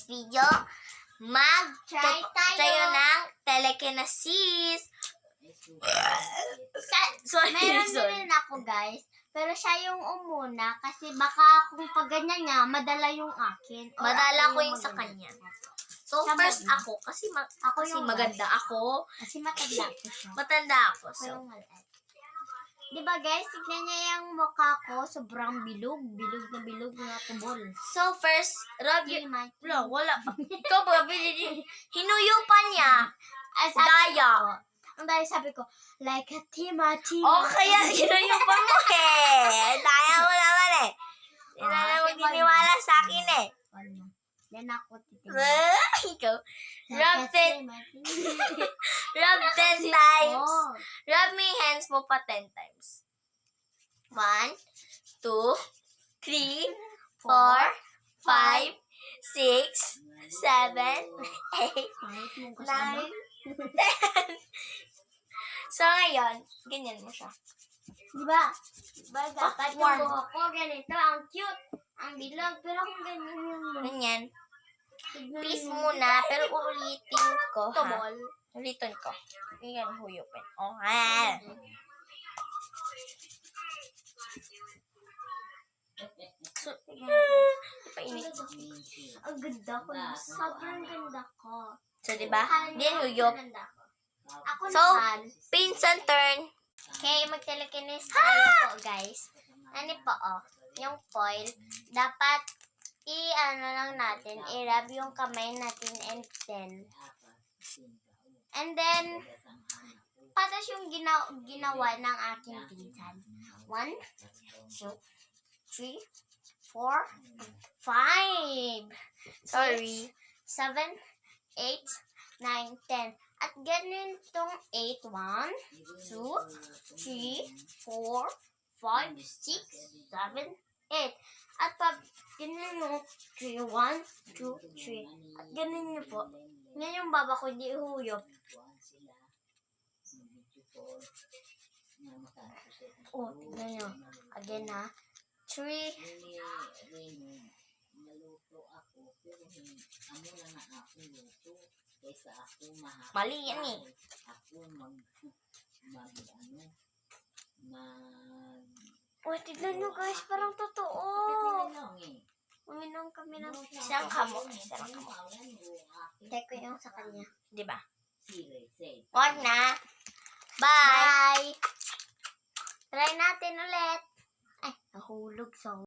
today's video, mag-try tayo ng telekinesis. Meron din ako, guys. Pero siya yung umuna kasi baka kung pag ganyan niya, madala yung akin. Madala ko yung sa kanya. So, Siya first muna. ako, kasi yung maganda ako. Kasi matanda ko siya. Matanda ako. Ako So, yung maliit. Diba, guys? Tignan niya yung mukha ko. Sobrang bilog. Bilog na tubol. so first, rub Hindi your... man. Wala pa. Ikaw ba, hinuyupan niya. Ay, sabi Daya. ko, ang daya sabi ko, like a tima. Oh, kaya hinuyupan mo eh. Daya mo naman eh. Hindi na lang magdiniwala sa akin eh. Then ako titignan. Ikaw. Rub 10 times. Rub me hands mo pa 10 times. 1, 2, 3, 4, 5, 6, 7, 8, 9, 10. So, ngayon, ganyan mo siya. Diba? Diba, dapat yung warm. buhok ko ganito. Ang cute. Ang bilog. Pero kung ganyan yung Ganyan. tignan Peace mo. muna, pero ulitin ko, ha? Tubol. Ulitin ko. Ganyan, huyupin. Oh, ha? So, painit. Ang ganda ko. Sobrang ganda ko. So, diba? Then, huyup. Ako So, naman. pinsan turn. Okay, mag-telekinesis tayo po, guys. Ano po, yung foil, dapat i-ano lang natin, i-rub yung kamay natin and then, patas yung ginawa ng aking pinsan. 1, 2, 3, 4, 5, Sorry. 7, 8, 9, 10. At ganun tong 8. 1, 2, 3, 4, 5, 6, 7, 8. At pag ganun yung 3, 1, 2, 3. At ganun nyo po. Yan yung baba ko, hindi ihuyop. Oh, tignan nyo. Again ha. 3. Mali yan eh. Oh, tignan nyo guys, parang totoo. Uminom kami ng Isang kamo. Isang kamo. teko yung sa kanya. Diba? Wag na. Bye. Bye! Try natin ulit. Ay, nahulog sa